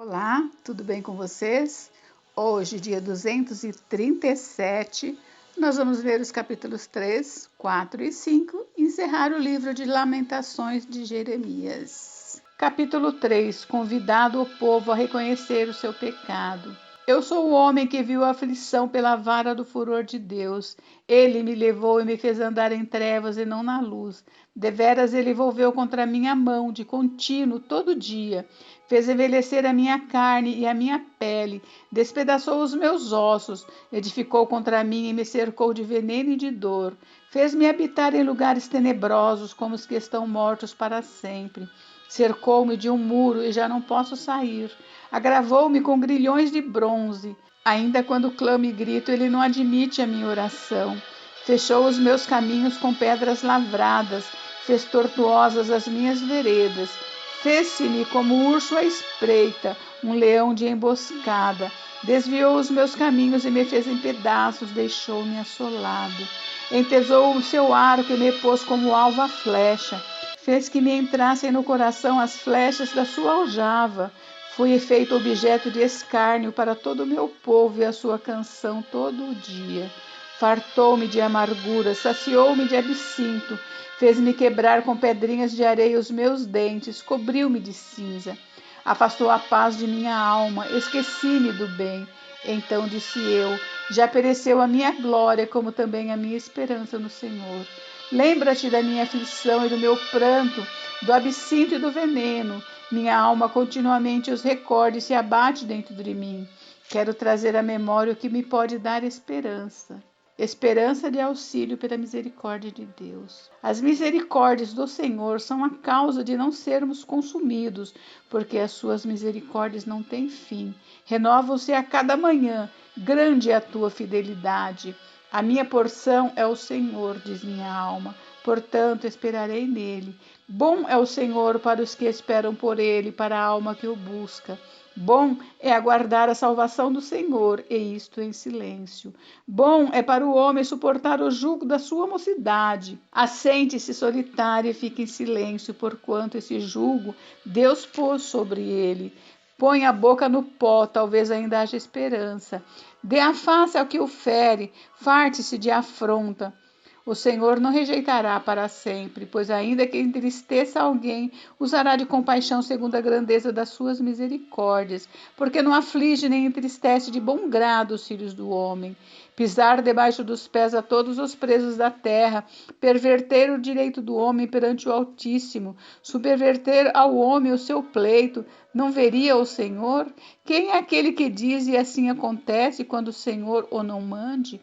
Olá, tudo bem com vocês? Hoje, dia 237, nós vamos ver os capítulos 3, 4 e 5 e encerrar o livro de Lamentações de Jeremias. Capítulo 3. Convidado o povo a reconhecer o seu pecado. Eu sou o homem que viu a aflição pela vara do furor de Deus. Ele me levou e me fez andar em trevas e não na luz. Deveras ele volveu contra minha mão, de contínuo, todo dia. Fez envelhecer a minha carne e a minha pele, despedaçou os meus ossos, edificou contra mim e me cercou de veneno e de dor. Fez-me habitar em lugares tenebrosos, como os que estão mortos para sempre. Cercou-me de um muro e já não posso sair. Agravou-me com grilhões de bronze. Ainda quando clamo e grito, ele não admite a minha oração. Fechou os meus caminhos com pedras lavradas, fez tortuosas as minhas veredas. Fez-se-me como urso à espreita, um leão de emboscada. Desviou os meus caminhos e me fez em pedaços, deixou-me assolado. Entesou o seu arco e me pôs como alvo a flecha. Fez que me entrassem no coração as flechas da sua aljava. Fui feito objeto de escárnio para todo o meu povo e a sua canção todo o dia. Fartou-me de amargura, saciou-me de absinto, fez-me quebrar com pedrinhas de areia os meus dentes, cobriu-me de cinza. Afastou a paz de minha alma, esqueci-me do bem. Então disse eu, já pereceu a minha glória, como também a minha esperança no Senhor. Lembra-te da minha aflição e do meu pranto, do absinto e do veneno. Minha alma continuamente os recorda e se abate dentro de mim. Quero trazer à memória o que me pode dar esperança. Esperança de auxílio pela misericórdia de Deus. As misericórdias do Senhor são a causa de não sermos consumidos, porque as suas misericórdias não têm fim. Renovam-se a cada manhã, grande é a tua fidelidade. A minha porção é o Senhor, diz minha alma, portanto esperarei nele. Bom é o Senhor para os que esperam por ele, para a alma que o busca. Bom é aguardar a salvação do Senhor, e isto em silêncio. Bom é para o homem suportar o jugo da sua mocidade. Assente-se solitário e fique em silêncio, porquanto esse jugo Deus pôs sobre ele. Põe a boca no pó, talvez ainda haja esperança. Dê a face ao que o fere, farte-se de afronta. O Senhor não rejeitará para sempre, pois ainda que entristeça alguém, usará de compaixão segundo a grandeza das suas misericórdias, porque não aflige nem entristece de bom grado os filhos do homem. Pisar debaixo dos pés a todos os presos da terra, perverter o direito do homem perante o Altíssimo, subverter ao homem o seu pleito, não veria o Senhor? Quem é aquele que diz e assim acontece quando o Senhor o não mande?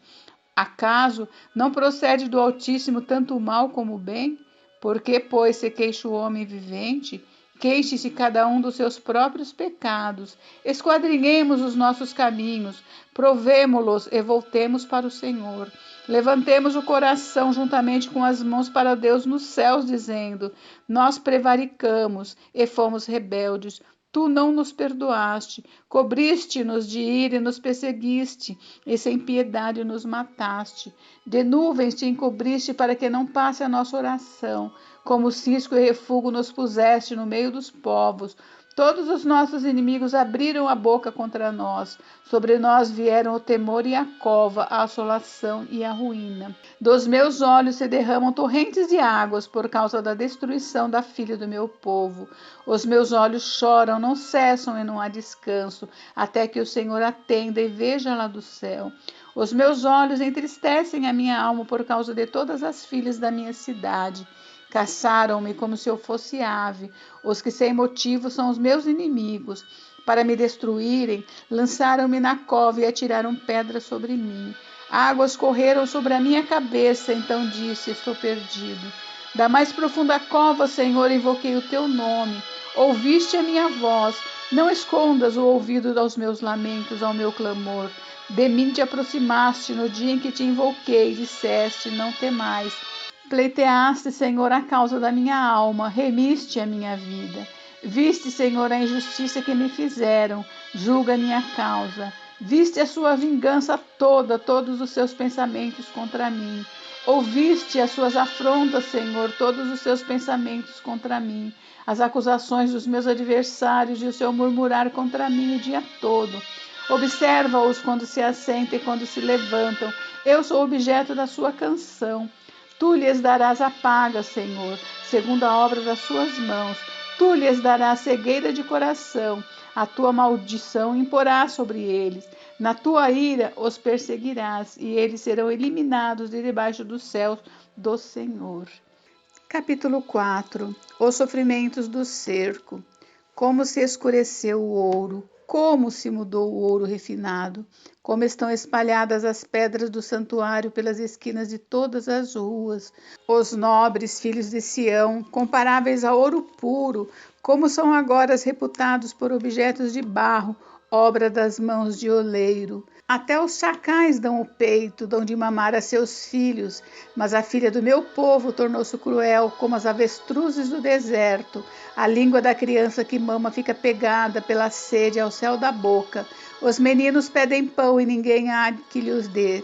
Acaso não procede do Altíssimo tanto o mal como o bem? Por que, pois, se queixa o homem vivente? Queixe-se cada um dos seus próprios pecados. Esquadrinhemos os nossos caminhos, provemo-los e voltemos para o Senhor. Levantemos o coração juntamente com as mãos para Deus nos céus, dizendo: nós prevaricamos e fomos rebeldes. Tu não nos perdoaste, cobriste-nos de ira e nos perseguiste, e sem piedade nos mataste. De nuvens te encobriste para que não passe a nossa oração. Como cisco e refúgio nos puseste no meio dos povos. Todos os nossos inimigos abriram a boca contra nós. Sobre nós vieram o temor e a cova, a assolação e a ruína. Dos meus olhos se derramam torrentes de águas por causa da destruição da filha do meu povo. Os meus olhos choram, não cessam e não há descanso, até que o Senhor atenda e veja lá do céu. Os meus olhos entristecem a minha alma por causa de todas as filhas da minha cidade. Caçaram-me como se eu fosse ave. Os que sem motivo são os meus inimigos. Para me destruírem, lançaram-me na cova e atiraram pedras sobre mim. Águas correram sobre a minha cabeça, então disse: estou perdido. Da mais profunda cova, Senhor, invoquei o teu nome. Ouviste a minha voz. Não escondas o ouvido aos meus lamentos, ao meu clamor. De mim te aproximaste no dia em que te invoquei, disseste: não temais. Pleiteaste, Senhor, a causa da minha alma, remiste a minha vida. Viste, Senhor, a injustiça que me fizeram, julga a minha causa. Viste a sua vingança toda, todos os seus pensamentos contra mim. Ouviste as suas afrontas, Senhor, todos os seus pensamentos contra mim. as acusações dos meus adversários e o seu murmurar contra mim o dia todo. Observa-os quando se assentam e quando se levantam. Eu sou objeto da sua canção. Tu lhes darás a paga, Senhor, segundo a obra das suas mãos. Tu lhes darás cegueira de coração. A tua maldição imporás sobre eles. Na tua ira os perseguirás, e eles serão eliminados de debaixo dos céus do Senhor. Capítulo 4. Os sofrimentos do cerco. Como se escureceu o ouro, como se mudou o ouro refinado, como estão espalhadas as pedras do santuário pelas esquinas de todas as ruas. Os nobres filhos de Sião, comparáveis a ouro puro, como são agora reputados por objetos de barro, obra das mãos de oleiro. Até os chacais dão o peito, dão de mamar a seus filhos, mas a filha do meu povo tornou-se cruel como as avestruzes do deserto. A língua da criança que mama fica pegada pela sede ao céu da boca. Os meninos pedem pão e ninguém há que lhes dê.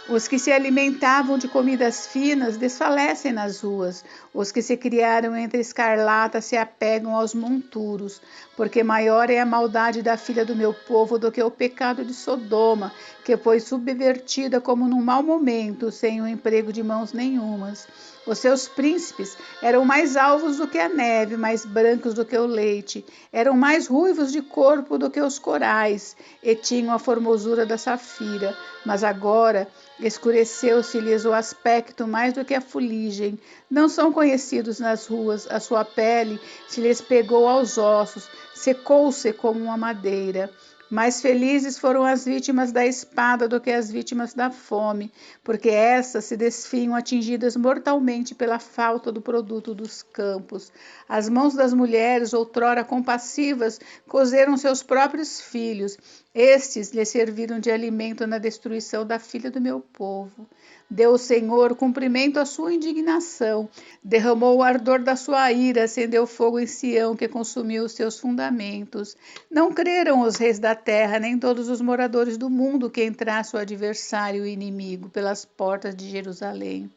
Os que se alimentavam de comidas finas desfalecem nas ruas. Os que se criaram entre escarlata se apegam aos monturos, porque maior é a maldade da filha do meu povo do que o pecado de Sodoma, que foi subvertida como num mau momento, sem o emprego de mãos nenhumas. Os seus príncipes eram mais alvos do que a neve, mais brancos do que o leite, eram mais ruivos de corpo do que os corais, e tinham a formosura da safira. Mas agora escureceu-se-lhes o aspecto mais do que a fuligem. Não são conhecidos nas ruas, a sua pele se lhes pegou aos ossos, secou-se como uma madeira. Mais felizes foram as vítimas da espada do que as vítimas da fome, porque essas se desfiam atingidas mortalmente pela falta do produto dos campos. As mãos das mulheres, outrora compassivas, cozeram seus próprios filhos. Estes lhe serviram de alimento na destruição da filha do meu povo. Deu o Senhor cumprimento à sua indignação, derramou o ardor da sua ira, acendeu fogo em Sião, que consumiu os seus fundamentos. Não creram os reis da terra, nem todos os moradores do mundo, que entrasse o adversário e inimigo pelas portas de Jerusalém.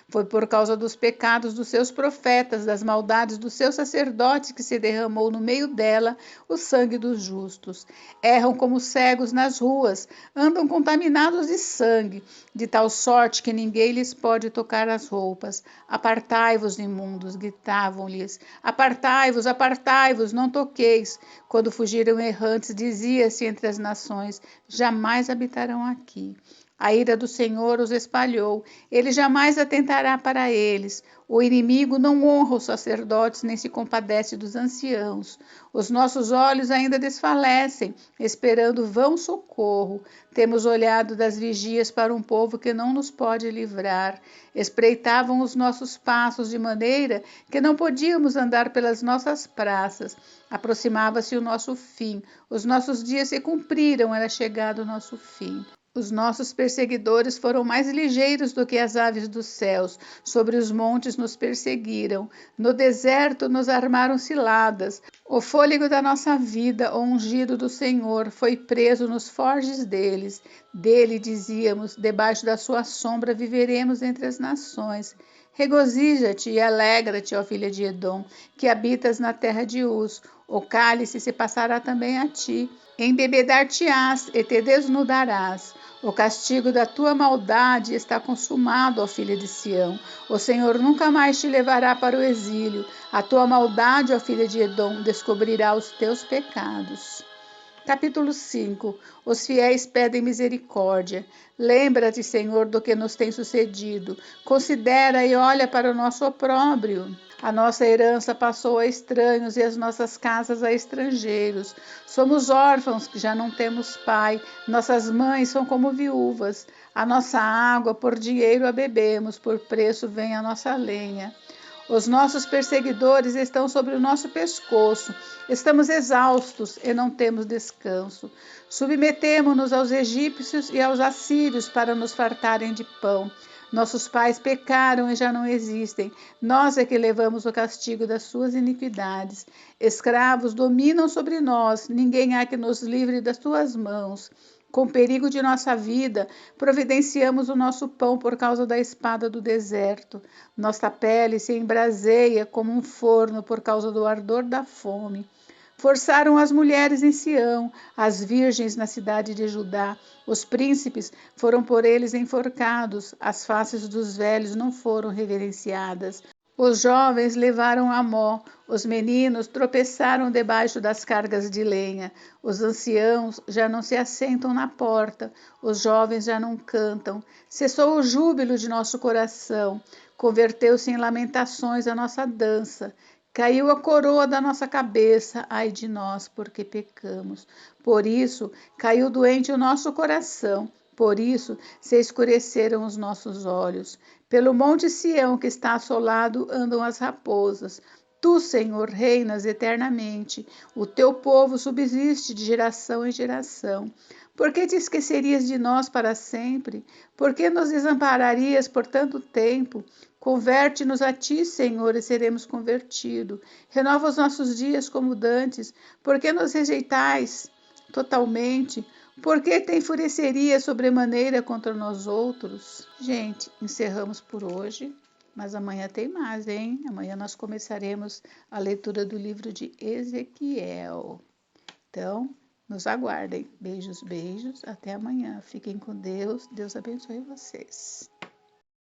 Foi por causa dos pecados dos seus profetas, das maldades dos seus sacerdotes, que se derramou no meio dela o sangue dos justos. Erram como cegos nas ruas, andam contaminados de sangue, de tal sorte que ninguém lhes pode tocar as roupas. Apartai-vos, imundos, gritavam-lhes. Apartai-vos, apartai-vos, não toqueis. Quando fugiram errantes, dizia-se entre as nações: jamais habitarão aqui. A ira do Senhor os espalhou, ele jamais atentará para eles. O inimigo não honra os sacerdotes, nem se compadece dos anciãos. Os nossos olhos ainda desfalecem, esperando vão socorro. Temos olhado das vigias para um povo que não nos pode livrar. Espreitavam os nossos passos de maneira que não podíamos andar pelas nossas praças. Aproximava-se o nosso fim, os nossos dias se cumpriram, era chegado o nosso fim. Os nossos perseguidores foram mais ligeiros do que as aves dos céus. Sobre os montes nos perseguiram. No deserto nos armaram ciladas. O fôlego da nossa vida, o ungido do Senhor, foi preso nos forges deles. Dele dizíamos: debaixo da sua sombra viveremos entre as nações. Regozija-te e alegra-te, ó filha de Edom, que habitas na terra de Uz. O cálice se passará também a ti. Embebedar-te-ás e te desnudarás. O castigo da tua maldade está consumado, ó filha de Sião. O Senhor nunca mais te levará para o exílio. A tua maldade, ó filha de Edom, descobrirá os teus pecados. Capítulo 5. Os fiéis pedem misericórdia. Lembra-te, Senhor, do que nos tem sucedido. Considera e olha para o nosso opróbrio. A nossa herança passou a estranhos e as nossas casas a estrangeiros. Somos órfãos que já não temos pai. Nossas mães são como viúvas. A nossa água por dinheiro a bebemos, por preço vem a nossa lenha. Os nossos perseguidores estão sobre o nosso pescoço. Estamos exaustos e não temos descanso. Submetemo-nos aos egípcios e aos assírios para nos fartarem de pão. Nossos pais pecaram e já não existem. Nós é que levamos o castigo das suas iniquidades. Escravos dominam sobre nós. Ninguém há que nos livre das tuas mãos. Com perigo de nossa vida, providenciamos o nosso pão por causa da espada do deserto. Nossa pele se embraseia como um forno por causa do ardor da fome. Forçaram as mulheres em Sião, as virgens na cidade de Judá. Os príncipes foram por eles enforcados, as faces dos velhos não foram reverenciadas. Os jovens levaram a mó, os meninos tropeçaram debaixo das cargas de lenha, os anciãos já não se assentam na porta, os jovens já não cantam. Cessou o júbilo de nosso coração, converteu-se em lamentações a nossa dança. Caiu a coroa da nossa cabeça, ai de nós, porque pecamos. Por isso, caiu doente o nosso coração, por isso se escureceram os nossos olhos. Pelo monte Sião que está assolado andam as raposas. Tu, Senhor, reinas eternamente. O teu povo subsiste de geração em geração. Por que te esquecerias de nós para sempre? Por que nos desampararias por tanto tempo? Converte-nos a ti, Senhor, e seremos convertidos. Renova os nossos dias como dantes. Por que nos rejeitais totalmente? Por que te enfureceria sobremaneira contra nós outros? Gente, encerramos por hoje, mas amanhã tem mais, hein? Amanhã nós começaremos a leitura do livro de Ezequiel. Então, nos aguardem. Beijos, beijos. Até amanhã. Fiquem com Deus. Deus abençoe vocês.